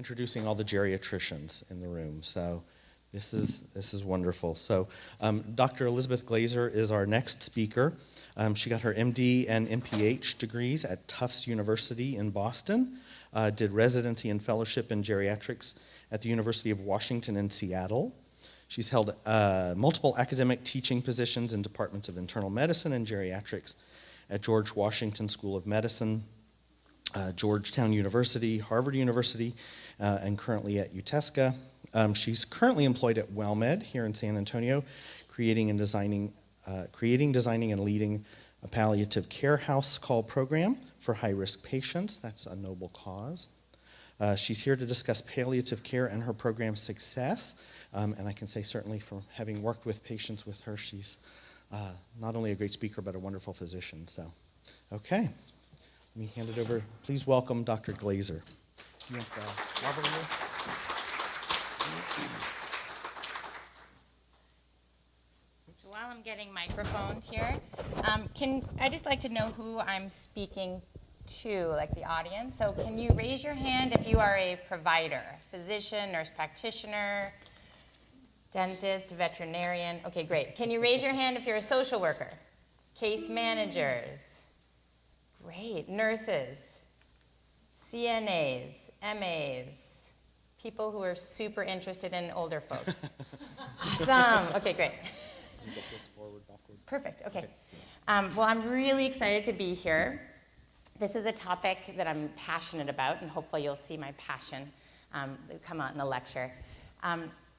introducing all the geriatricians in the room. So this is wonderful. So Dr. Elizabeth Glazier is our next speaker. She got her MD and MPH degrees at Tufts University in Boston, did residency and fellowship in geriatrics at the University of Washington in Seattle. She's held multiple academic teaching positions in departments of internal medicine and geriatrics at George Washington School of Medicine, Georgetown University, Harvard University, and currently at UTHSCSA. She's currently employed at WellMed here in San Antonio, creating, designing, and leading a palliative care house call program for high-risk patients. That's a noble cause. She's here to discuss palliative care and her program's success. And I can say certainly from having worked with patients with her, she's not only a great speaker, but a wonderful physician. So, okay, let me hand it over. Please welcome Dr. Glazier. You have Robert here? So while I'm getting microphones here, I just like to know who I'm speaking to, like the audience. So can you raise your hand if you are a provider, physician, nurse practitioner, dentist, veterinarian? Okay, great. Can you raise your hand if you're a social worker? Case managers. Great. Nurses, CNAs, MAs, people who are super interested in older folks. Awesome. Okay, great. You get this forward, backward. Perfect. Okay. Well, I'm really excited to be here. This is a topic that I'm passionate about, and hopefully you'll see my passion come out in the lecture.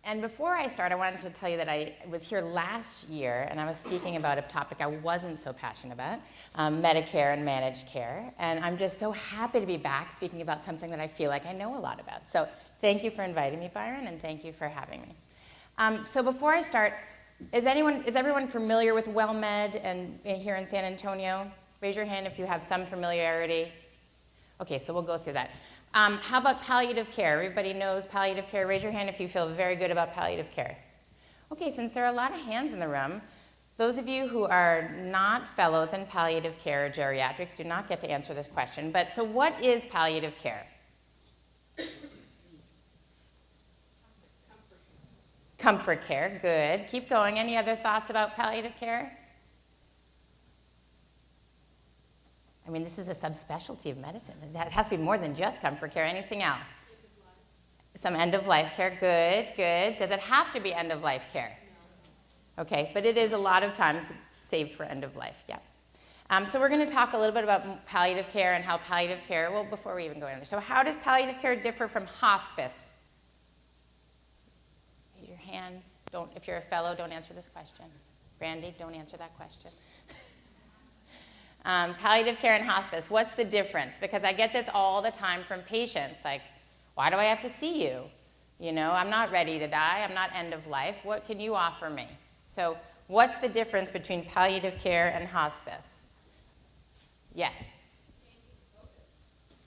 And before I start, I wanted to tell you that I was here last year, and I was speaking about a topic I wasn't so passionate about, Medicare and managed care. And I'm just so happy to be back speaking about something that I feel like I know a lot about. So thank you for inviting me, Byron, and thank you for having me. So before I start, is everyone familiar with WellMed and here in San Antonio? Raise your hand if you have some familiarity. Okay, so we'll go through that. How about palliative care? Everybody knows palliative care. Raise your hand if you feel very good about palliative care. Okay, since there are a lot of hands in the room, those of you who are not fellows in palliative care or geriatrics do not get to answer this question. But so what is palliative care? Comfort care, good. Keep going. Any other thoughts about palliative care? I mean, this is a subspecialty of medicine. It has to be more than just comfort care. Anything else? Some end-of-life care. Good, good. Does it have to be end-of-life care? No. Okay, but it is a lot of times saved for end-of-life, yeah. So we're going to talk a little bit about palliative care and how palliative care, well, before we even go in there. So how does palliative care differ from hospice? Raise your hands. If you're a fellow, don't answer this question. Brandy, don't answer that question. Palliative care and hospice, what's the difference? Because I get this all the time from patients, like, why do I have to see you? You know, I'm not ready to die, I'm not end of life, what can you offer me? So what's the difference between palliative care and hospice? Yes?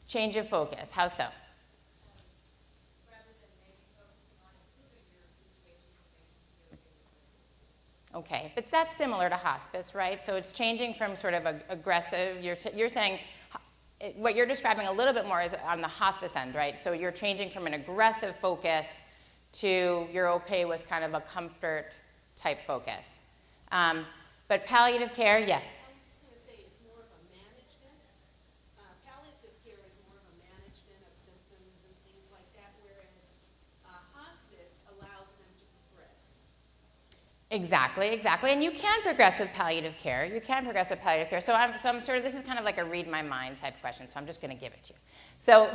Change of focus, how so? Okay, but that's similar to hospice, right? So it's changing from sort of aggressive, you're saying, what you're describing a little bit more is on the hospice end, right? So you're changing from an aggressive focus to you're okay with kind of a comfort type focus. But palliative care, yes? I was just going to say it's more of a management. Palliative care is more of a management of symptoms and things like that, whereas hospice allows them to progress. Exactly, exactly. And you can progress with palliative care. You can progress with palliative care. So I'm sort of, this is kind of like a read my mind type question, so I'm just going to give it to you. So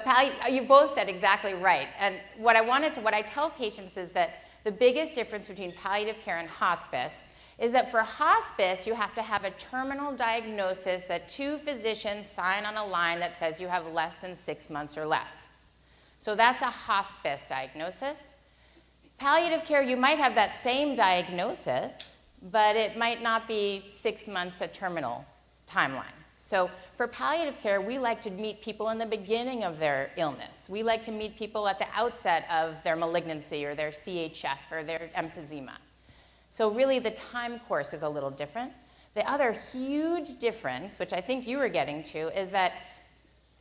you both said exactly right. And what I tell patients is that the biggest difference between palliative care and hospice is that for hospice, you have to have a terminal diagnosis that 2 physicians sign on a line that says you have less than 6 months or less. So that's a hospice diagnosis. Palliative care, you might have that same diagnosis, but it might not be 6 months a terminal timeline. So for palliative care, we like to meet people in the beginning of their illness. We like to meet people at the outset of their malignancy or their CHF or their emphysema. So really the time course is a little different. The other huge difference, which I think you were getting to, is that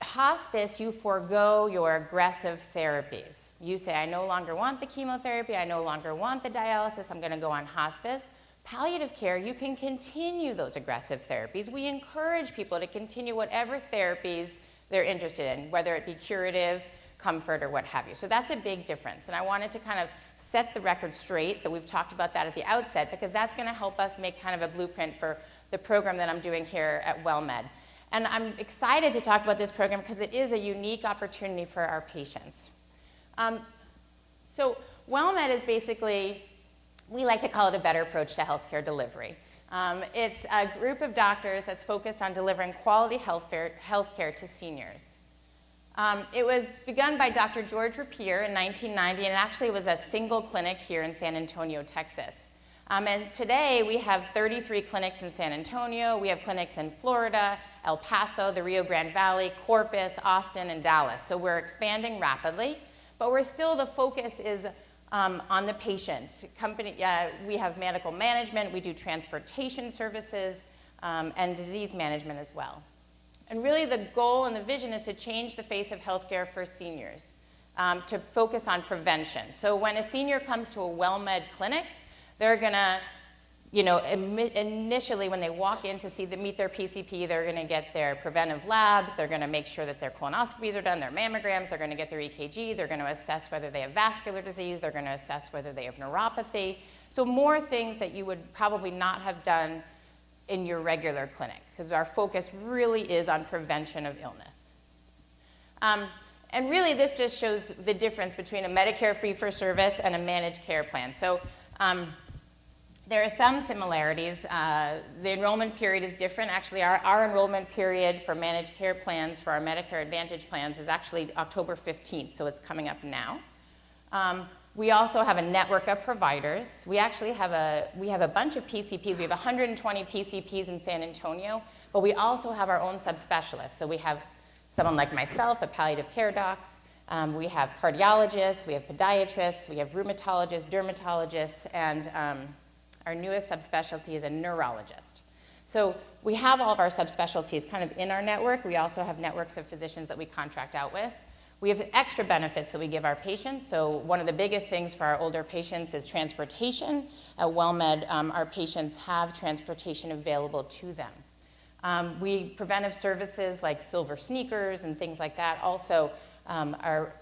hospice, you forego your aggressive therapies. You say, I no longer want the chemotherapy, I no longer want the dialysis, I'm gonna go on hospice. Palliative care, you can continue those aggressive therapies. We encourage people to continue whatever therapies they're interested in, whether it be curative, comfort, or what have you. So that's a big difference. And I wanted to kind of set the record straight that we've talked about that at the outset, because that's gonna help us make kind of a blueprint for the program that I'm doing here at WellMed. And I'm excited to talk about this program because it is a unique opportunity for our patients. So WellMed is basically, we like to call it a better approach to healthcare delivery. It's a group of doctors that's focused on delivering quality healthcare to seniors. It was begun by Dr. George Rapier in 1990, and it actually was a single clinic here in San Antonio, Texas. And today we have 33 clinics in San Antonio. We have clinics in Florida, El Paso, the Rio Grande Valley, Corpus, Austin, and Dallas. So we're expanding rapidly, but we're still, the focus is on the patient. We have medical management, we do transportation services, and disease management as well. And really the goal and the vision is to change the face of healthcare for seniors, to focus on prevention. So when a senior comes to a WellMed clinic, they're gonna, initially when they walk in to meet their PCP, they're gonna get their preventive labs, they're gonna make sure that their colonoscopies are done, their mammograms, they're gonna get their EKG, they're gonna assess whether they have vascular disease, they're gonna assess whether they have neuropathy. So more things that you would probably not have done in your regular clinic, because our focus really is on prevention of illness. And really this just shows the difference between a Medicare fee-for-service and a managed care plan. So there are some similarities. The enrollment period is different. Actually, our enrollment period for managed care plans, for our Medicare Advantage plans, is actually October 15th, so it's coming up now. We also have a network of providers. We actually have a bunch of PCPs. We have 120 PCPs in San Antonio, but we also have our own subspecialists. So we have someone like myself, a palliative care docs. We have cardiologists, we have podiatrists, we have rheumatologists, dermatologists, and our newest subspecialty is a neurologist. So we have all of our subspecialties kind of in our network. We also have networks of physicians that we contract out with. We have extra benefits that we give our patients. So one of the biggest things for our older patients is transportation. At WellMed, our patients have transportation available to them. Preventive services like silver sneakers and things like that also are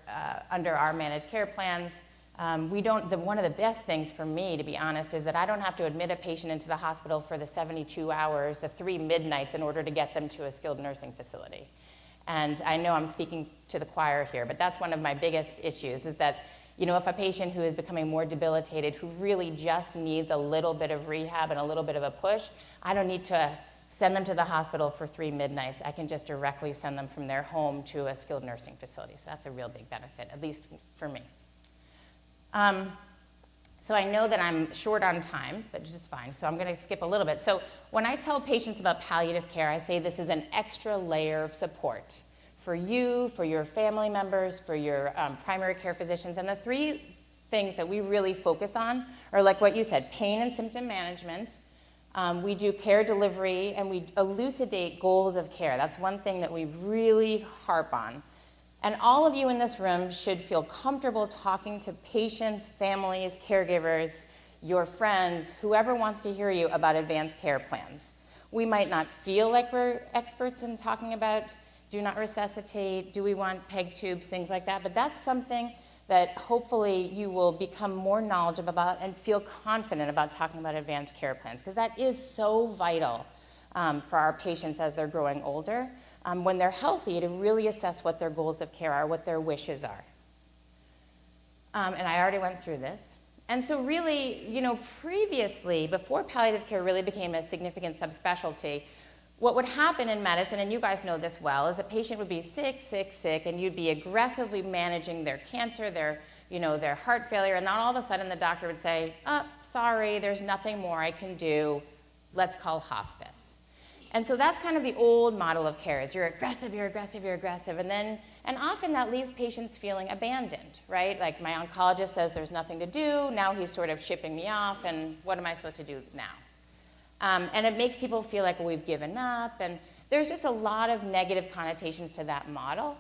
under our managed care plans. One of the best things for me, to be honest, is that I don't have to admit a patient into the hospital for the 72 hours, the 3 midnights in order to get them to a skilled nursing facility. And I know I'm speaking to the choir here, but that's one of my biggest issues, is that, if a patient who is becoming more debilitated, who really just needs a little bit of rehab and a little bit of a push, I don't need to send them to the hospital for 3 midnights. I can just directly send them from their home to a skilled nursing facility. So that's a real big benefit, at least for me. So I know that I'm short on time, but just fine. So I'm going to skip a little bit. So when I tell patients about palliative care, I say this is an extra layer of support for you, for your family members, for your primary care physicians. And the 3 things that we really focus on are, like what you said, pain and symptom management. We do care delivery, and we elucidate goals of care. That's one thing that we really harp on. And all of you in this room should feel comfortable talking to patients, families, caregivers, your friends, whoever wants to hear you about advanced care plans. We might not feel like we're experts in talking about do not resuscitate, do we want PEG tubes, things like that, but that's something that hopefully you will become more knowledgeable about and feel confident about talking about advanced care plans, because that is so vital for our patients as they're growing older. When they're healthy, to really assess what their goals of care are, what their wishes are. And I already went through this. And so really, previously, before palliative care really became a significant subspecialty, what would happen in medicine, and you guys know this well, is a patient would be sick, and you'd be aggressively managing their cancer, their heart failure, and then all of a sudden the doctor would say, oh, sorry, there's nothing more I can do, let's call hospice. And so that's kind of the old model of care, is you're aggressive, and often that leaves patients feeling abandoned, right? Like my oncologist says there's nothing to do, now he's sort of shipping me off, and what am I supposed to do now? And it makes people feel like, well, we've given up, and there's just a lot of negative connotations to that model.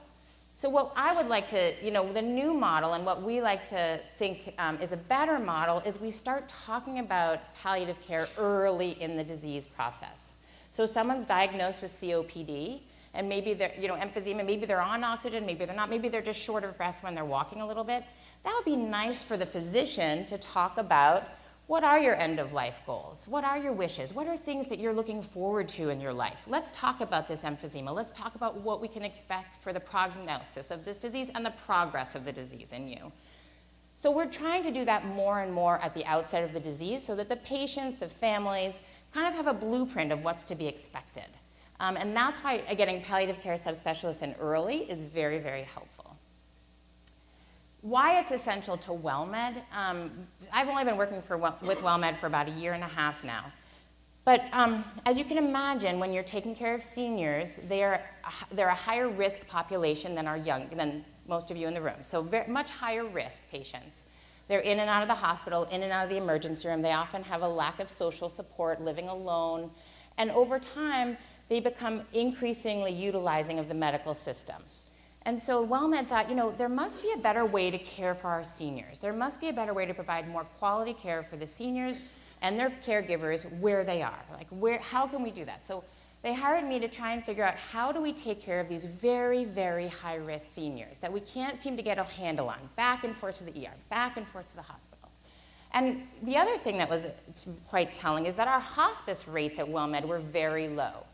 So what I would like to, the new model and what we like to think is a better model is we start talking about palliative care early in the disease process. So someone's diagnosed with COPD, and maybe they're, emphysema, maybe they're on oxygen, maybe they're not, maybe they're just short of breath when they're walking a little bit. That would be nice for the physician to talk about what are your end-of-life goals? What are your wishes? What are things that you're looking forward to in your life? Let's talk about this emphysema. Let's talk about what we can expect for the prognosis of this disease and the progress of the disease in you. So we're trying to do that more and more at the outset of the disease so that the patients, the families, kind of have a blueprint of what's to be expected. And that's why getting palliative care subspecialists in early is very, very helpful. Why it's essential to WellMed, I've only been working with WellMed for about 1.5 years now. But as you can imagine, when you're taking care of seniors, they're a higher risk population than most of you in the room. So very much higher risk patients. They're in and out of the hospital, in and out of the emergency room. They often have a lack of social support, living alone. And over time, they become increasingly utilizing of the medical system. And so WellMed thought, there must be a better way to care for our seniors. There must be a better way to provide more quality care for the seniors and their caregivers where they are. How can we do that? So they hired me to try and figure out how do we take care of these very, very high-risk seniors that we can't seem to get a handle on, back and forth to the ER, back and forth to the hospital. And the other thing that was quite telling is that our hospice rates at WellMed were very low.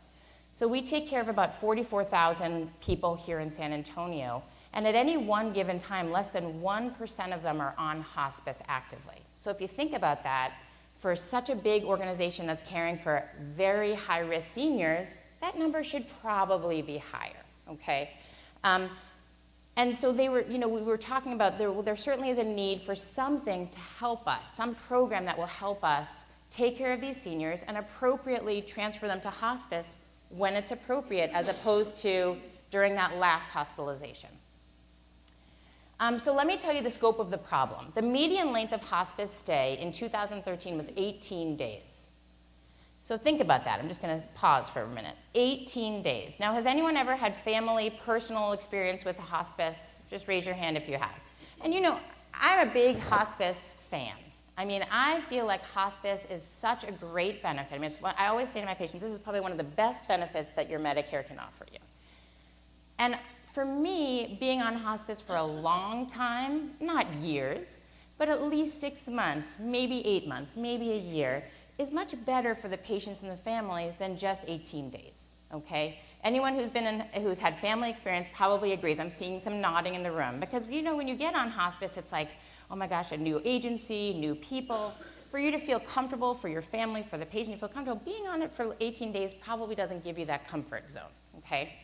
So we take care of about 44,000 people here in San Antonio, and at any one given time, less than 1% of them are on hospice actively. So if you think about that, for such a big organization that's caring for very high-risk seniors, that number should probably be higher, okay? And so we were talking about there certainly is a need for something to help us, some program that will help us take care of these seniors and appropriately transfer them to hospice when it's appropriate, as opposed to during that last hospitalization. So let me tell you the scope of the problem. The median length of hospice stay in 2013 was 18 days. So think about that. I'm just going to pause for a minute. 18 days. Now, has anyone ever had family, personal experience with a hospice? Just raise your hand if you have. And I'm a big hospice fan. I mean, I feel like hospice is such a great benefit. I mean, I always say to my patients, this is probably one of the best benefits that your Medicare can offer you. And for me, being on hospice for a long time, not years, but at least 6 months, maybe 8 months, maybe a year, is much better for the patients and the families than just 18 days, okay? Anyone who's had family experience probably agrees. I'm seeing some nodding in the room, because when you get on hospice, it's like, oh my gosh, a new agency, new people. For you to feel comfortable, for your family, for the patient to feel comfortable, being on it for 18 days probably doesn't give you that comfort zone, okay?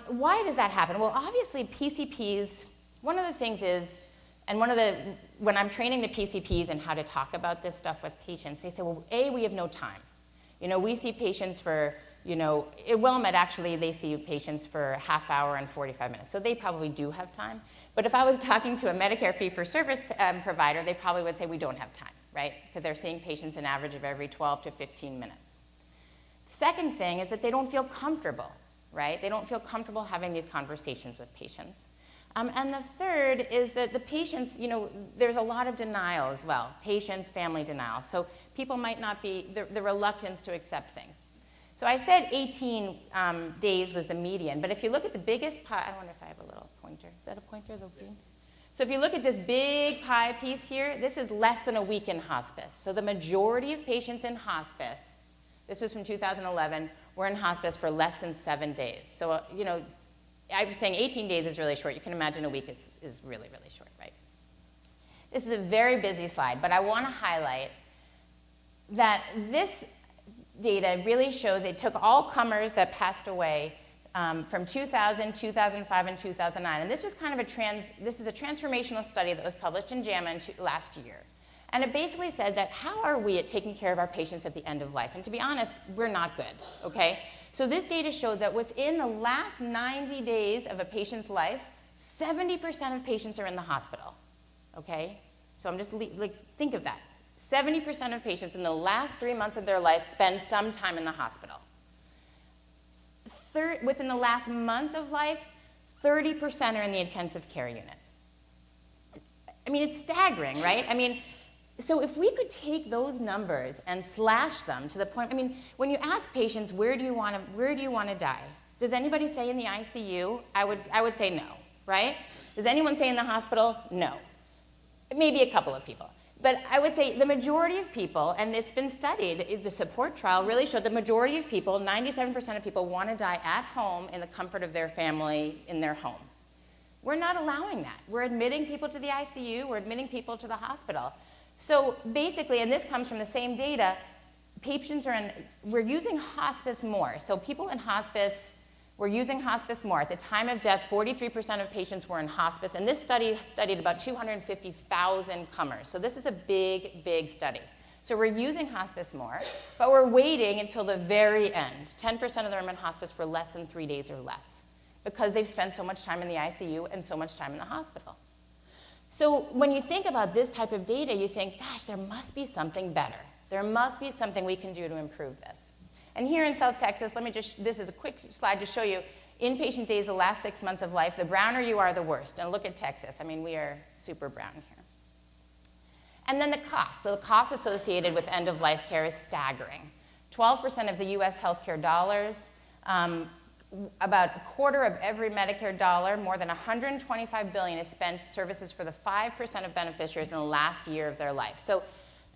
Why does that happen? Well, obviously PCPs, one of the things is, and when I'm training the PCPs and how to talk about this stuff with patients, they say, well, we have no time. We see patients for, at WellMed actually, they see patients for a half hour and 45 minutes, so they probably do have time. But if I was talking to a Medicare fee-for-service provider, they probably would say we don't have time, right? Because they're seeing patients an average of every 12 to 15 minutes. The second thing is that they don't feel comfortable, right? They don't feel comfortable having these conversations with patients. And the third is that the patients, there's a lot of denial as well, patients, family denial. So people might not be, the reluctance to accept things. So I said 18 days was the median, but if you look at the biggest pie, I wonder if I have a little pointer. Is that a pointer? Yes. So if you look at this big pie piece here, this is less than a week in hospice. So the majority of patients in hospice, this was from 2011, were in hospice for less than 7 days. So, I was saying 18 days is really short. You can imagine a week is really, really short, right? This is a very busy slide, but I want to highlight that this data really shows it took all comers that passed away from 2000, 2005, and 2009. And this was kind of this is a transformational study that was published in JAMA last year. And it basically said that how are we at taking care of our patients at the end of life? And to be honest, we're not good, okay? So this data showed that within the last 90 days of a patient's life, 70% of patients are in the hospital, okay? So I'm just, think of that. 70% of patients in the last 3 months of their life spend some time in the hospital. within the last month of life, 30% are in the intensive care unit. I mean, it's staggering, right? I mean, so if we could take those numbers and slash them to the point, I mean, when you ask patients, where do you want to die? Does anybody say in the ICU? I would say no, right? Does anyone say in the hospital? No. Maybe a couple of people. But I would say the majority of people, and it's been studied, the support trial really showed the majority of people, 97% of people, want to die at home in the comfort of their family in their home. We're not allowing that. We're admitting people to the ICU, we're admitting people to the hospital. So basically, and this comes from the same data, we're using hospice more. So people in hospice, we're using hospice more. At the time of death, 43% of patients were in hospice, and this study studied about 250,000 comers. So this is a big, big study. So we're using hospice more, but we're waiting until the very end. 10% of them are in hospice for less than 3 days or less because they've spent so much time in the ICU and so much time in the hospital. So when you think about this type of data, you think, gosh, there must be something better. There must be something we can do to improve this. And here in South Texas, this is a quick slide to show you inpatient days the last 6 months of life. The browner you are, the worst. And look at Texas. I mean, we are super brown here. And then the cost. So the cost associated with end-of-life care is staggering. 12% of the US healthcare dollars, about a quarter of every Medicare dollar, more than $125 billion is spent services for the 5% of beneficiaries in the last year of their life. So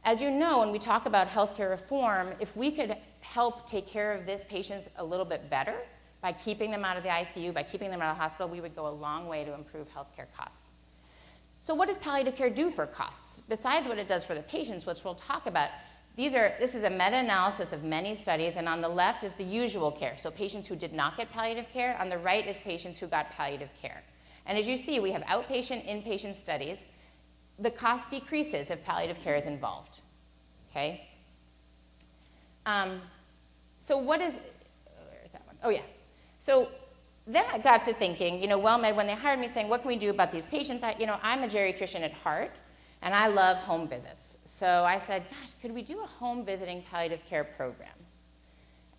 as you know, when we talk about healthcare reform, if we could help take care of these patients a little bit better by keeping them out of the ICU, by keeping them out of the hospital, we would go a long way to improve healthcare costs. So what does palliative care do for costs? Besides what it does for the patients, which we'll talk about, this is a meta-analysis of many studies, and on the left is the usual care, so patients who did not get palliative care. On the right is patients who got palliative care. And as you see, we have outpatient, inpatient studies. The cost decreases if palliative care is involved, okay? So what is, where is that one? Oh yeah. So then I got to thinking, WellMed, when they hired me saying, what can we do about these patients? I'm a geriatrician at heart, and I love home visits. So I said, gosh, could we do a home visiting palliative care program?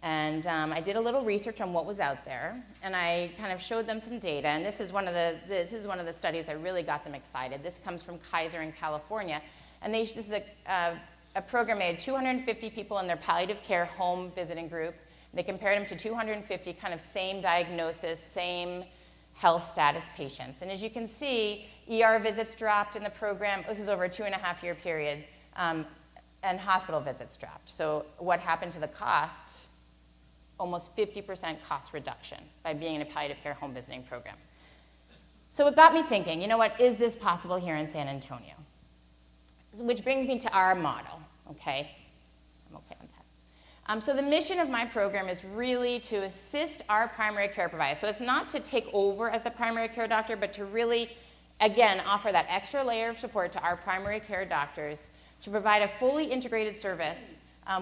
And I did a little research on what was out there, and I kind of showed them some data. And this is one of the studies that really got them excited. This comes from Kaiser in California, and this is a program. They had 250 people in their palliative care home visiting group. They compared them to 250 kind of same diagnosis, same health status patients. And as you can see, ER visits dropped in the program. This is over a 2.5-year period, and hospital visits dropped. So what happened to the cost? Almost 50% cost reduction by being in a palliative care home visiting program. So it got me thinking, is this possible here in San Antonio? Which brings me to our model, okay? I'm okay on time. So the mission of my program is really to assist our primary care providers. So it's not to take over as the primary care doctor, but to really, again, offer that extra layer of support to our primary care doctors to provide a fully integrated service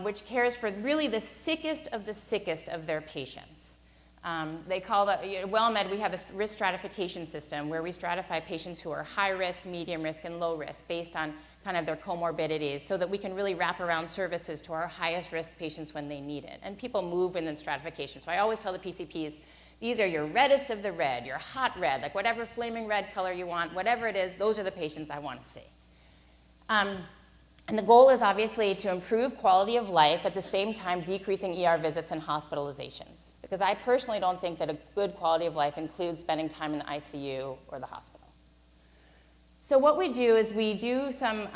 which cares for really the sickest of their patients. They call that, WellMed, we have a risk stratification system where we stratify patients who are high risk, medium risk, and low risk based on kind of their comorbidities so that we can really wrap around services to our highest risk patients when they need it. And people move in the stratification. So I always tell the PCPs, these are your reddest of the red, your hot red, like whatever flaming red color you want, whatever it is, those are the patients I want to see. And the goal is obviously to improve quality of life at the same time decreasing ER visits and hospitalizations. Because I personally don't think that a good quality of life includes spending time in the ICU or the hospital. So what we do is we do some,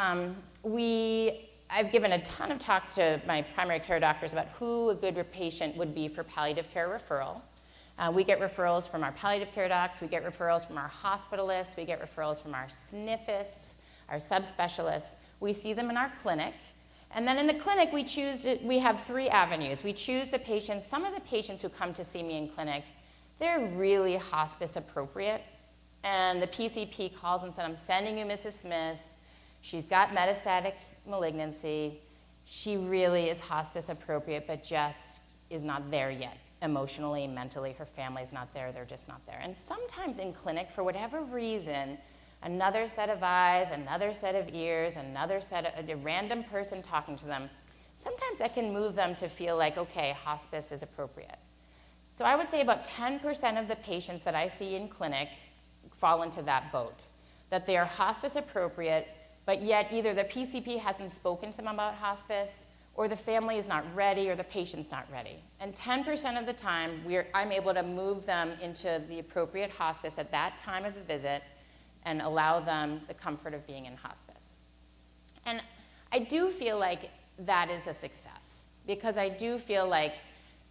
I've given a ton of talks to my primary care doctors about who a good patient would be for palliative care referral. We get referrals from our palliative care docs, we get referrals from our hospitalists, we get referrals from our SNFists, our subspecialists. We see them in our clinic. And then in the clinic, we have 3 avenues. We choose the patients. Some of the patients who come to see me in clinic, they're really hospice appropriate. And the PCP calls and says, I'm sending you Mrs. Smith. She's got metastatic malignancy. She really is hospice appropriate, but just is not there yet. Emotionally, mentally, her family's not there. They're just not there. And sometimes in clinic, for whatever reason, another set of eyes, another set of ears, another set of a random person talking to them, sometimes that can move them to feel like, okay, hospice is appropriate. So I would say about 10% of the patients that I see in clinic fall into that boat, that they are hospice appropriate, but yet either the PCP hasn't spoken to them about hospice, or the family is not ready, or the patient's not ready. And 10% of the time, I'm able to move them into the appropriate hospice at that time of the visit and allow them the comfort of being in hospice. And I do feel like that is a success, because I do feel like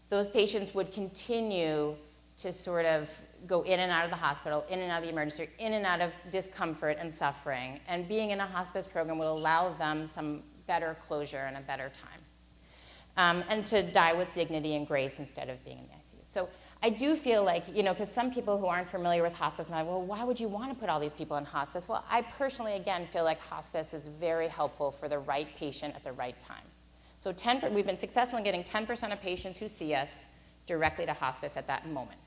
those patients would continue to sort of go in and out of the hospital, in and out of the emergency, in and out of discomfort and suffering. And being in a hospice program will allow them some better closure and a better time. And to die with dignity and grace instead of being in the ICU. So I do feel like, because some people who aren't familiar with hospice might, well, why would you want to put all these people in hospice? Well, I personally, again, feel like hospice is very helpful for the right patient at the right time. So we've been successful in getting 10% of patients who see us directly to hospice at that moment.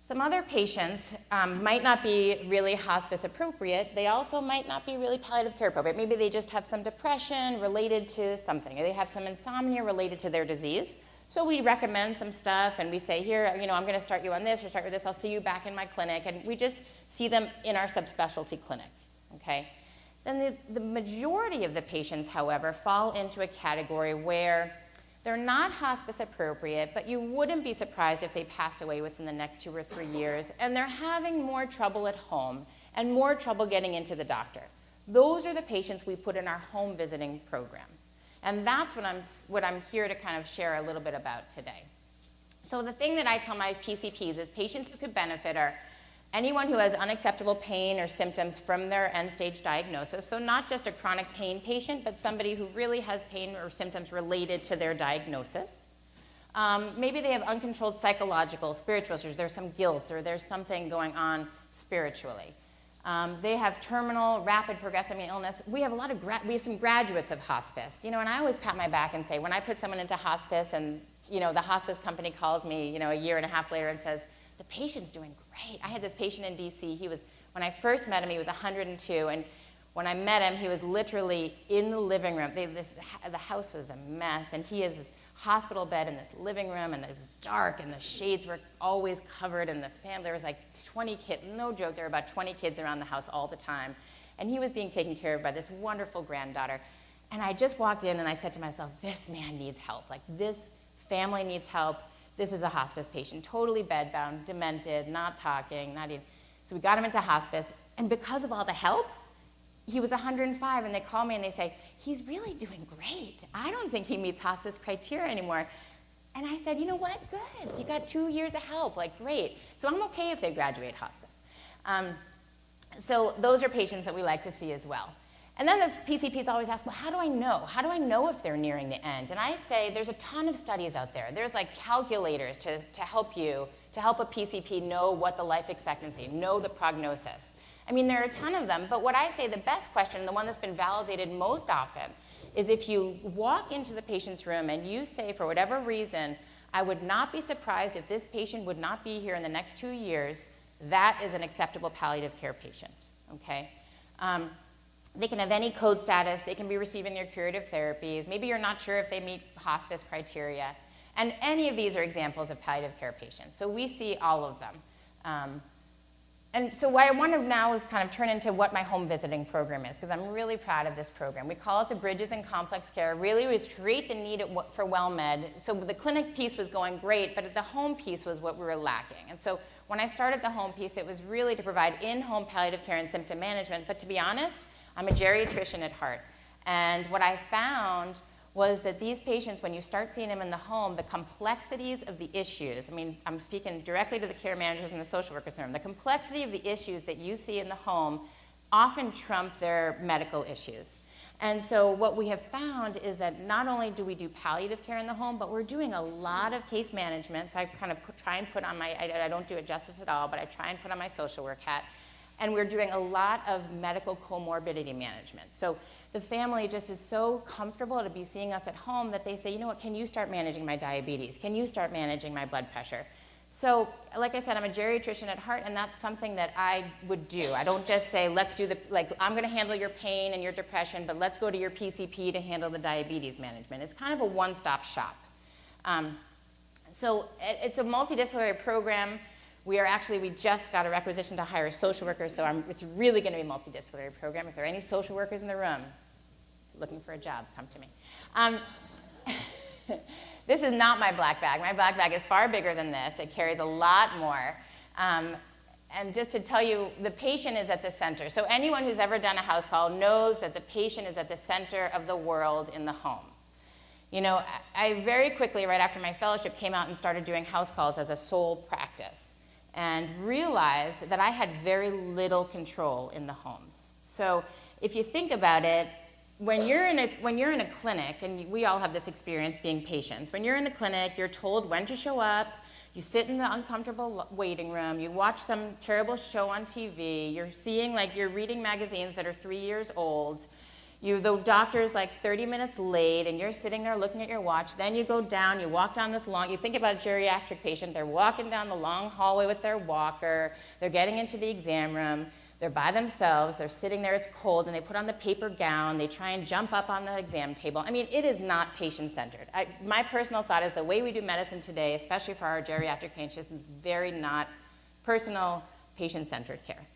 Some other patients might not be really hospice appropriate. They also might not be really palliative care appropriate. Maybe they just have some depression related to something, or they have some insomnia related to their disease. So we recommend some stuff, and we say, here, I'm going to start you on this, or start with this. I'll see you back in my clinic. And we just see them in our subspecialty clinic, okay? Then the majority of the patients, however, fall into a category where they're not hospice appropriate, but you wouldn't be surprised if they passed away within the next 2 or 3 years, and they're having more trouble at home and more trouble getting into the doctor. Those are the patients we put in our home visiting program. And that's what I'm here to kind of share a little bit about today. So the thing that I tell my PCPs is patients who could benefit are anyone who has unacceptable pain or symptoms from their end-stage diagnosis, so not just a chronic pain patient, but somebody who really has pain or symptoms related to their diagnosis. Maybe they have uncontrolled psychological, spiritual issues. There's some guilt, or there's something going on spiritually. They have terminal, rapid progressive illness. We have some graduates of hospice, and I always pat my back and say, when I put someone into hospice and, the hospice company calls me, a year and a half later and says, the patient's doing great. I had this patient in DC. When I first met him, he was 102, and when I met him, he was literally in the living room. The house was a mess, and he has this hospital bed in this living room, and it was dark, and the shades were always covered, and there was like 20 kids, no joke, there were about 20 kids around the house all the time, and he was being taken care of by this wonderful granddaughter. And I just walked in, and I said to myself, this man needs help. Like, this family needs help. This is a hospice patient, totally bedbound, demented, not talking, not even. So we got him into hospice, and because of all the help, he was 105, and they call me and they say, he's really doing great. I don't think he meets hospice criteria anymore. And I said, you know what, good. You got 2 years of help, like great. So I'm okay if they graduate hospice. So those are patients that we like to see as well. And then the PCPs always ask, well, how do I know? How do I know if they're nearing the end? And I say there's a ton of studies out there. There's like calculators to help a PCP know what the life expectancy, know the prognosis. I mean, there are a ton of them, but what I say the best question, the one that's been validated most often, is if you walk into the patient's room and you say, for whatever reason, I would not be surprised if this patient would not be here in the next 2 years, that is an acceptable palliative care patient, okay? They can have any code status, they can be receiving their curative therapies, maybe you're not sure if they meet hospice criteria, and any of these are examples of palliative care patients. So we see all of them. And so what I want to now is kind of turn into what my home visiting program is, because I'm really proud of this program. We call it the Bridges in Complex Care. Really was create the need for WellMed. So the clinic piece was going great, but the home piece was what we were lacking. And so when I started the home piece, it was really to provide in-home palliative care and symptom management. But to be honest, I'm a geriatrician at heart. And what I found was that these patients, when you start seeing them in the home, the complexities of the issues, I mean, I'm speaking directly to the care managers and the social workers in the room, the complexity of the issues that you see in the home often trump their medical issues. And so what we have found is that not only do we do palliative care in the home, but we're doing a lot of case management. So I kind of try and put on my, I don't do it justice at all, but I try and put on my social work hat. And we're doing a lot of medical comorbidity management. So the family just is so comfortable to be seeing us at home that they say, you know what, can you start managing my diabetes? Can you start managing my blood pressure? So like I said, I'm a geriatrician at heart, and that's something that I would do. I don't just say, let's do I'm gonna handle your pain and your depression, but let's go to your PCP to handle the diabetes management. It's kind of a one-stop shop. So it's a multidisciplinary program. We just got a requisition to hire a social worker, so it's really going to be a multidisciplinary program. If there are any social workers in the room looking for a job, come to me. This is not my black bag. My black bag is far bigger than this. It carries a lot more. And just to tell you, the patient is at the center. So anyone who's ever done a house call knows that the patient is at the center of the world in the home. You know, I very quickly, right after my fellowship, came out and started doing house calls as a sole practice, and realized that I had very little control in the homes. So if you think about it, when you're in a clinic, and we all have this experience being patients, when you're in a clinic, you're told when to show up, you sit in the uncomfortable waiting room, you watch some terrible show on TV, you're reading magazines that are 3 years old, the doctor's like 30 minutes late, and you're sitting there looking at your watch. Then you go down, you walk down this long, you think about a geriatric patient, they're walking down the long hallway with their walker, they're getting into the exam room, they're by themselves, they're sitting there, it's cold, and they put on the paper gown, they try and jump up on the exam table. I mean, it is not patient-centered. My personal thought is the way we do medicine today, especially for our geriatric patients, is very not personal, patient-centered care.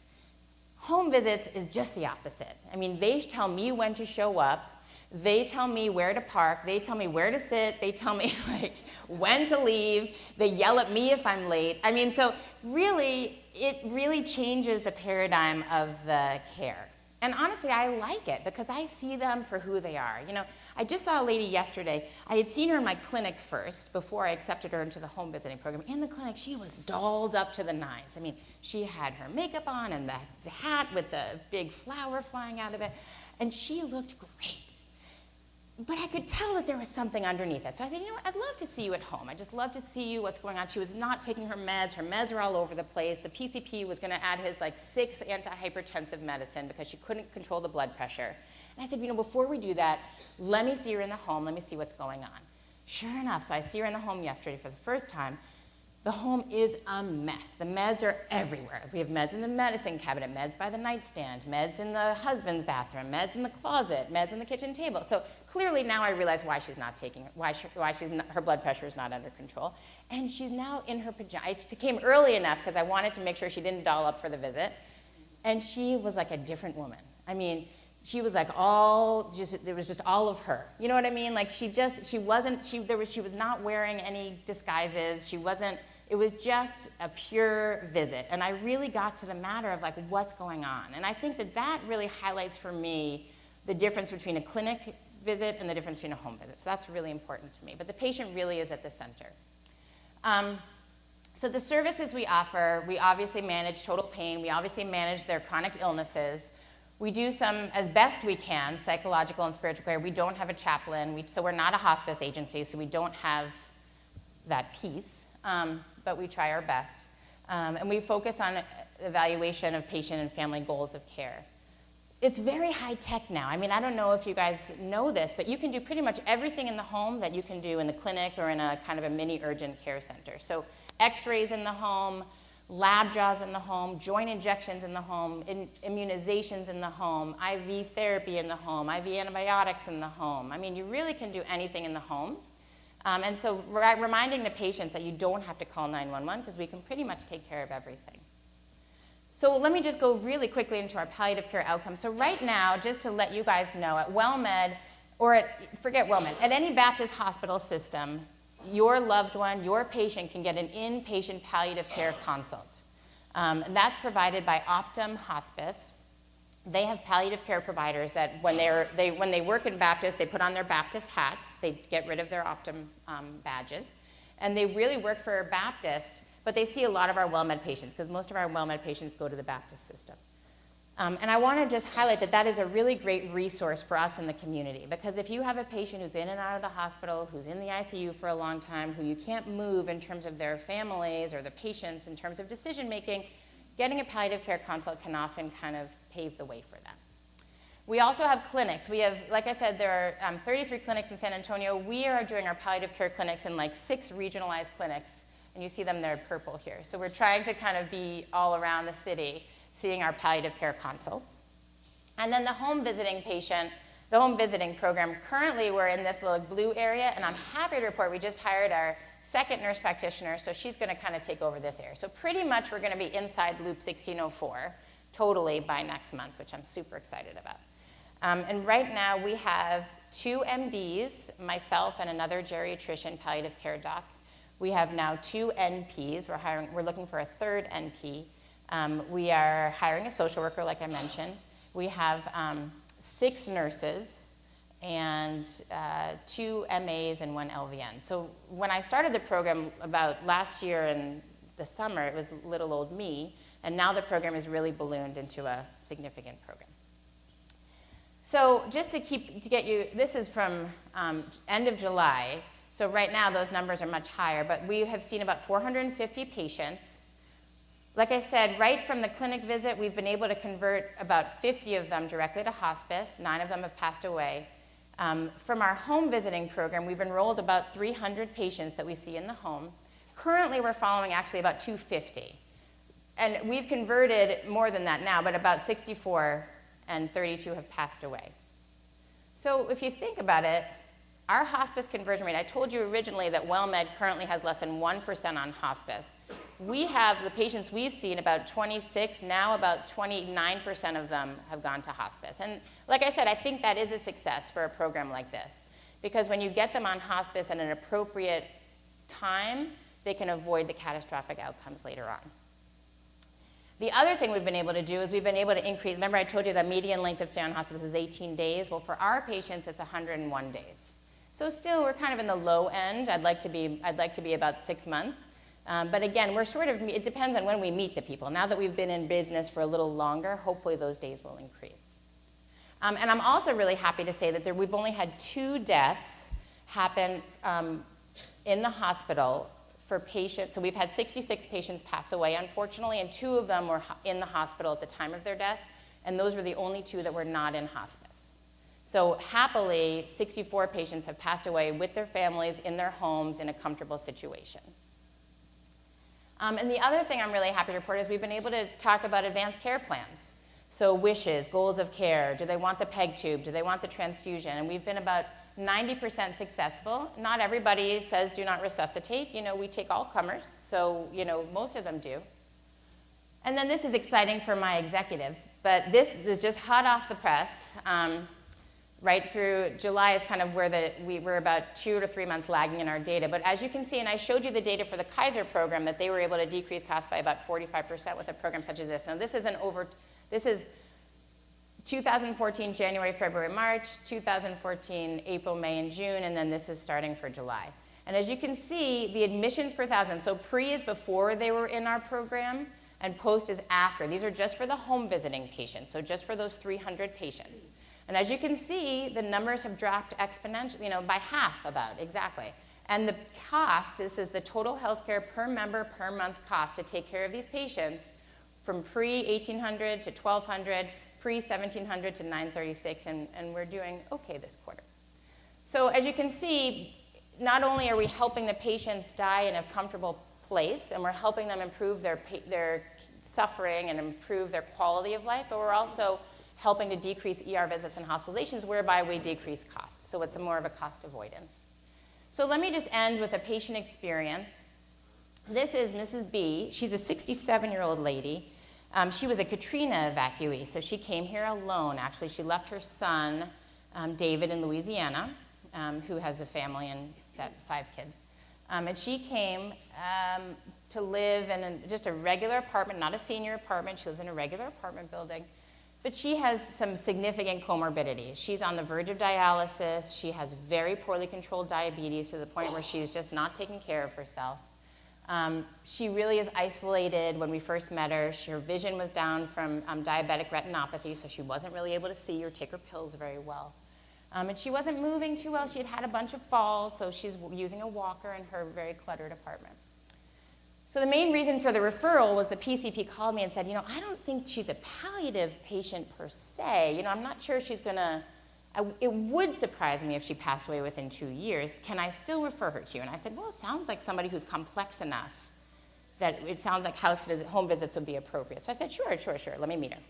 Home visits is just the opposite. I mean, they tell me when to show up, they tell me where to park, they tell me where to sit, they tell me like when to leave, they yell at me if I'm late. I mean, so really, it really changes the paradigm of the care. And honestly, I like it because I see them for who they are. You know, I just saw a lady yesterday. I had seen her in my clinic first before I accepted her into the home visiting program. In the clinic, she was dolled up to the nines. I mean, she had her makeup on and the hat with the big flower flying out of it, and she looked great. But I could tell that there was something underneath it. So I said, you know what, I'd love to see you at home. I'd just love to see you, what's going on. She was not taking her meds. Her meds are all over the place. The PCP was going to add his like 6th antihypertensive medicine because she couldn't control the blood pressure. And I said, you know, before we do that, let me see her in the home. Let me see what's going on. Sure enough, so I see her in the home yesterday for the first time. The home is a mess. The meds are everywhere. We have meds in the medicine cabinet, meds by the nightstand, meds in the husband's bathroom, meds in the closet, meds in the kitchen table. So clearly now I realize why she's not taking it, her blood pressure is not under control. And she's now in her pajamas. I came early enough because I wanted to make sure she didn't doll up for the visit. And she was like a different woman. I mean, she was like it was just all of her. You know what I mean? Like she was not wearing any disguises. It was just a pure visit. And I really got to the matter of like what's going on. And I think that really highlights for me the difference between a clinic visit and the difference between a home visit. So that's really important to me. But the patient really is at the center. So the services we offer, we obviously manage total pain. We obviously manage their chronic illnesses. We do some, as best we can, psychological and spiritual care. We don't have a chaplain, so we're not a hospice agency, so we don't have that piece, but we try our best. And we focus on evaluation of patient and family goals of care. It's very high tech now. I mean, I don't know if you guys know this, but you can do pretty much everything in the home that you can do in the clinic or in a kind of a mini urgent care center. So x-rays in the home, lab draws in the home, joint injections in the home, immunizations in the home, IV therapy in the home, IV antibiotics in the home. I mean, you really can do anything in the home. And so reminding the patients that you don't have to call 911 because we can pretty much take care of everything. So let me just go really quickly into our palliative care outcomes. So right now, just to let you guys know, at WellMed, or forget WellMed, at any Baptist hospital system, your loved one, your patient can get an inpatient palliative care consult. And that's provided by Optum Hospice. They have palliative care providers that when they work in Baptist, they put on their Baptist hats, they get rid of their Optum badges, and they really work for Baptist, but they see a lot of our WellMed patients because most of our WellMed patients go to the Baptist system. And I want to just highlight that is a really great resource for us in the community because if you have a patient who's in and out of the hospital, who's in the ICU for a long time, who you can't move in terms of their families or the patients in terms of decision making, getting a palliative care consult can often kind of pave the way for them. We also have clinics. We have, like I said, there are 33 clinics in San Antonio. We are doing our palliative care clinics in like 6 regionalized clinics, and you see them there in purple here. So we're trying to kind of be all around the city seeing our palliative care consults. And then the home visiting patient, the home visiting program, currently we're in this little blue area, and I'm happy to report we just hired our second nurse practitioner, so she's going to kind of take over this area. So pretty much we're going to be inside Loop 1604 totally by next month, which I'm super excited about. And right now we have 2 MDs, myself and another geriatrician, palliative care doc. We have now 2 NPs. We're looking for a 3rd NP. We are hiring a social worker, like I mentioned. We have 6 nurses and 2 MAs and 1 LVN. So when I started the program about last year in the summer, it was little old me, and now the program has really ballooned into a significant program. So just to get you, this is from end of July. So right now those numbers are much higher, but we have seen about 450 patients. Like I said, right from the clinic visit, we've been able to convert about 50 of them directly to hospice. 9 of them have passed away. From our home visiting program, we've enrolled about 300 patients that we see in the home. Currently, we're following actually about 250. And we've converted more than that now, but about 64 and 32 have passed away. So if you think about it, our hospice conversion rate, I told you originally that WellMed currently has less than 1% on hospice. We have the patients we've seen, about 26, now about 29% of them have gone to hospice. And like I said, I think that is a success for a program like this, because when you get them on hospice at an appropriate time, they can avoid the catastrophic outcomes later on. The other thing we've been able to do is we've been able to increase, remember I told you the median length of stay on hospice is 18 days? Well, for our patients, it's 101 days. So still, we're kind of in the low end. I'd like to be about 6 months. But again, we're sort of, it depends on when we meet the people. Now that we've been in business for a little longer, hopefully those days will increase. And I'm also really happy to say that we've only had 2 deaths happen in the hospital for patients. So we've had 66 patients pass away, unfortunately, and 2 of them were in the hospital at the time of their death, and those were the only 2 that were not in hospice. So happily, 64 patients have passed away with their families in their homes in a comfortable situation. And the other thing I'm really happy to report is we've been able to talk about advanced care plans. So wishes, goals of care, do they want the PEG tube, do they want the transfusion? And we've been about 90% successful. Not everybody says do not resuscitate. You know, we take all comers, so you know, most of them do. And then this is exciting for my executives, but this is just hot off the press. Right through July is kind of where we were about 2 to 3 months lagging in our data. But as you can see, and I showed you the data for the Kaiser program, that they were able to decrease costs by about 45% with a program such as this. Now this is 2014, January, February, March, 2014, April, May, and June, and then this is starting for July. And as you can see, the admissions per thousand, so pre is before they were in our program, and post is after. These are just for the home visiting patients, so just for those 300 patients. And as you can see, the numbers have dropped exponentially, you know, by half about, exactly. And the cost, this is the total healthcare per member per month cost to take care of these patients from pre-1800 to 1200, pre-1700 to 936, and we're doing okay this quarter. So as you can see, not only are we helping the patients die in a comfortable place, and we're helping them improve their suffering and improve their quality of life, but we're also helping to decrease ER visits and hospitalizations, whereby we decrease costs. So it's more of a cost avoidance. So let me just end with a patient experience. This is Mrs. B. She's a 67-year-old lady. She was a Katrina evacuee, so she came here alone. Actually, she left her son, David, in Louisiana, who has a family and 5 kids. And she came to live in just a regular apartment, not a senior apartment. She lives in a regular apartment building. But she has some significant comorbidities. She's on the verge of dialysis. She has very poorly controlled diabetes to the point where she's just not taking care of herself. She really is isolated. When we first met her, her vision was down from diabetic retinopathy, so she wasn't really able to see or take her pills very well. And she wasn't moving too well. She had had a bunch of falls, so she's using a walker in her very cluttered apartment. So the main reason for the referral was the PCP called me and said, you know, I don't think she's a palliative patient per se. You know, I'm not sure she's going to, it would surprise me if she passed away within 2 years. Can I still refer her to you? And I said, well, it sounds like somebody who's complex enough that it sounds like home visits would be appropriate. So I said, sure, let me meet her.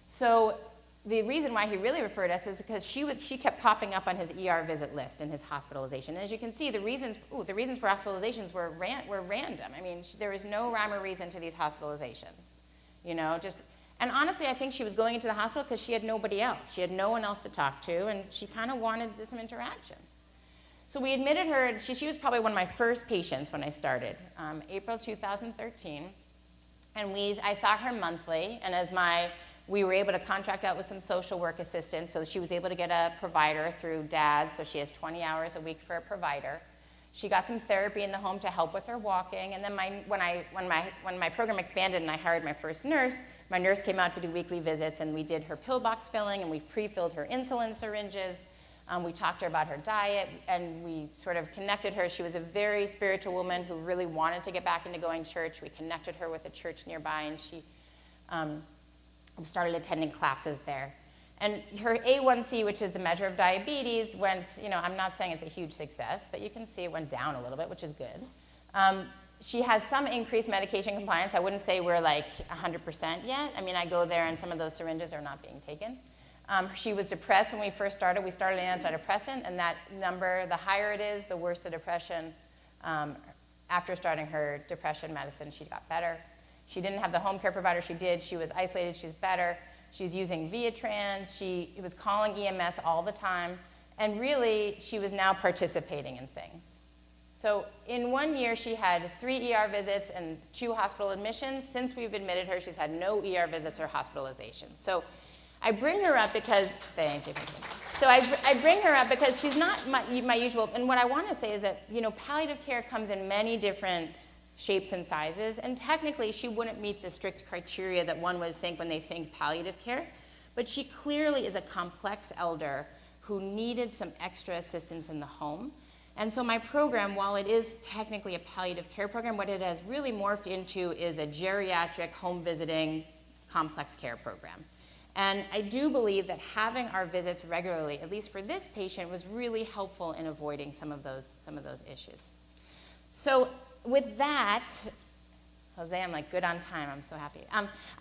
So the reason why he really referred us is because she kept popping up on his ER visit list and his hospitalization. And as you can see, the reasons for hospitalizations were random. I mean, there was no rhyme or reason to these hospitalizations. You know, and honestly, I think she was going into the hospital because she had nobody else. She had no one else to talk to, and she kind of wanted some interaction. So we admitted her, and she was probably one of my first patients when I started, April 2013. And I saw her monthly, and we were able to contract out with some social work assistants, so she was able to get a provider through DAD, so she has 20 hours a week for a provider. She got some therapy in the home to help with her walking, and then when my program expanded and I hired my first nurse, my nurse came out to do weekly visits, and we did her pillbox filling, and we pre-filled her insulin syringes. We talked to her about her diet, and we sort of connected her. She was a very spiritual woman who really wanted to get back into going to church. We connected her with a church nearby, and she started attending classes there. And her A1C, which is the measure of diabetes, went, I'm not saying it's a huge success, but you can see it went down a little bit, which is good. She has some increased medication compliance. I wouldn't say we're like 100% yet. I mean, I go there and some of those syringes are not being taken. She was depressed when we first started. We started an antidepressant, and that number, the higher it is, the worse the depression. After starting her depression medicine, she got better. She didn't have the home care provider. She did. She was isolated. She's better. She's using Viatran. She was calling EMS all the time. And really, she was now participating in things. So in 1 year, she had 3 ER visits and 2 hospital admissions. Since we've admitted her, she's had no ER visits or hospitalizations. So I bring her up because, thank you. So I bring her up because she's not my usual, and what I want to say is that, palliative care comes in many different shapes and sizes, and technically she wouldn't meet the strict criteria that one would think when they think palliative care, but she clearly is a complex elder who needed some extra assistance in the home. And so my program, while it is technically a palliative care program, what it has really morphed into is a geriatric home visiting complex care program. And I do believe that having our visits regularly, at least for this patient, was really helpful in avoiding some of those issues. So with that, Jose, I'm like good on time. I'm so happy.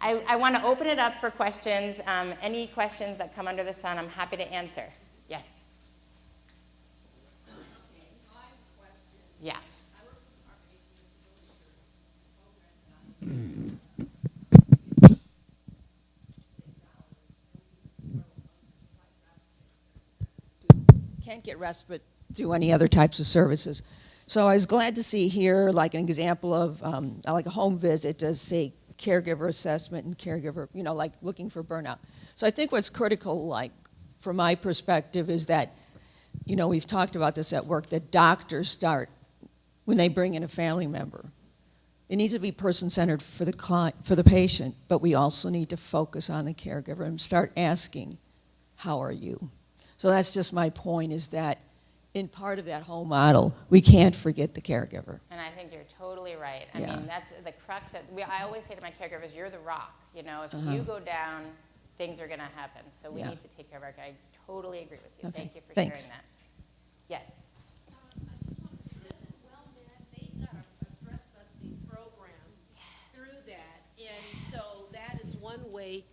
I want to open it up for questions. Any questions that come under the sun, I'm happy to answer. Yes. Yeah. Can't get respite, do any other types of services. So I was glad to see here, like an example of, like a home visit does say caregiver assessment and caregiver, like looking for burnout. So I think what's critical, like from my perspective, is that, we've talked about this at work, that doctors start when they bring in a family member. It needs to be person-centered for the client, for the patient, but we also need to focus on the caregiver and start asking, how are you? So that's just my point, is that in part of that whole model, we can't forget the caregiver. And I think you're totally right. I mean, that's the crux of, I always say to my caregivers, you're the rock. If you go down, things are going to happen. So we need to take care of our guy. I totally agree with you. Okay. Thank you for Thanks. sharing that. Yes. I just want to say, doesn't WellMed, they've got a stress-busting program through that. And so that is one way,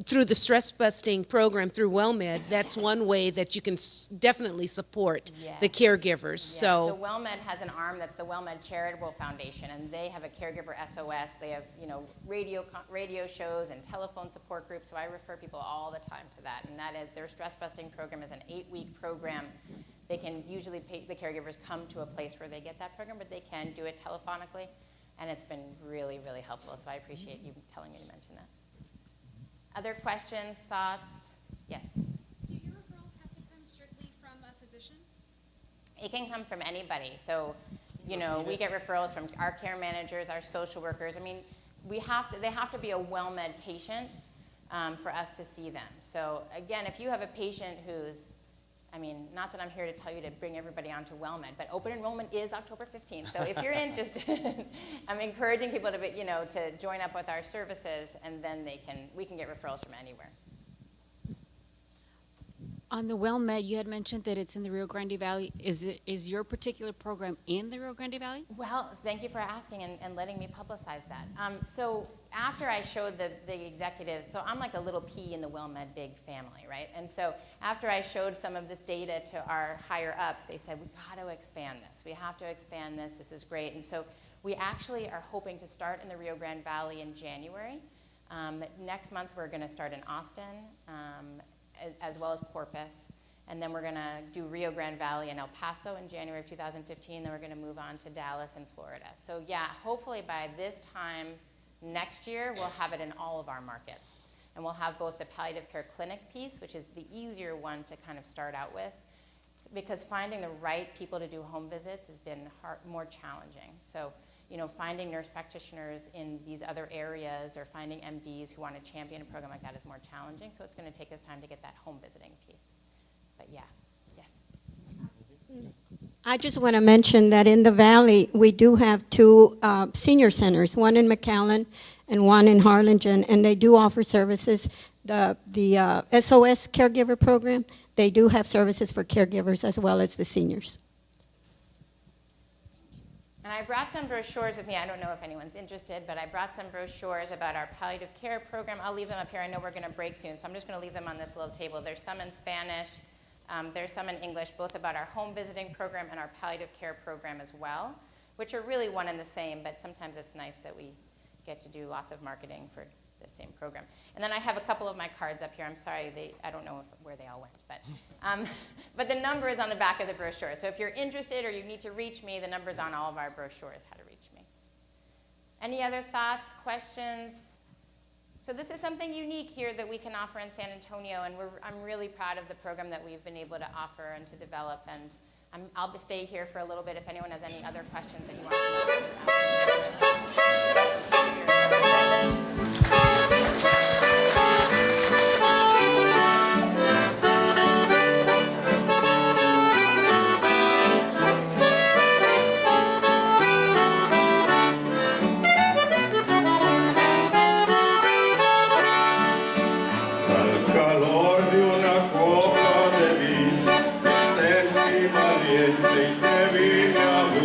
through the stress-busting program through WellMed, that's one way that you can definitely support the caregivers. So WellMed has an arm that's the WellMed Charitable Foundation, and they have a caregiver SOS. They have, radio shows and telephone support groups, so I refer people all the time to that. And that is, their stress-busting program is an 8-week program. They can usually the caregivers come to a place where they get that program, but they can do it telephonically, and it's been really, really helpful. So I appreciate you telling me to mention that. Other questions, thoughts? Yes? Do your referrals have to come strictly from a physician? It can come from anybody. So, we get referrals from our care managers, our social workers. I mean, they have to be a WellMed patient for us to see them. So again, if you have a patient who's, not that I'm here to tell you to bring everybody onto WellMed, but open enrollment is October 15th. So if you're interested, I'm encouraging people to, to join up with our services, and then we can get referrals from anywhere. On the WellMed, you had mentioned that it's in the Rio Grande Valley. Is your particular program in the Rio Grande Valley? Well, thank you for asking and letting me publicize that. So after I showed the executive, so I'm like a little pea in the WellMed big family, right? And so after I showed some of this data to our higher ups, they said, we got to expand this. We have to expand this. This is great. And so we actually are hoping to start in the Rio Grande Valley in January. Next month, we're going to start in Austin, as well as Corpus. And then we're going to do Rio Grande Valley and El Paso in January of 2015. Then we're going to move on to Dallas and Florida. So yeah, hopefully by this time next year, we'll have it in all of our markets. And we'll have both the palliative care clinic piece, which is the easier one to kind of start out with, because finding the right people to do home visits has been more challenging. So, you know, finding nurse practitioners in these other areas or finding MDs who want to champion a program like that is more challenging. So it's going to take us time to get that home visiting piece. But yeah, yes. I just want to mention that in the Valley, we do have two senior centers, one in McAllen and one in Harlingen, and they do offer services. The SOS caregiver program, they do have services for caregivers as well as the seniors. And I brought some brochures with me. I don't know if anyone's interested, but I brought some brochures about our palliative care program. I'll leave them up here. I know we're going to break soon, so I'm just going to leave them on this little table. There's some in Spanish. There's some in English, both about our home visiting program and our palliative care program as well, which are really one and the same, but sometimes it's nice that we get to do lots of marketing for the same program. And then I have a couple of my cards up here. I'm sorry, I don't know where they all went, but the number is on the back of the brochure. So if you're interested or you need to reach me, the number's on all of our brochures, how to reach me. Any other thoughts, questions? So this is something unique here that we can offer in San Antonio, and I'm really proud of the program that we've been able to offer and to develop. And I'll stay here for a little bit if anyone has any other questions that you want to know. Valiente y te vine a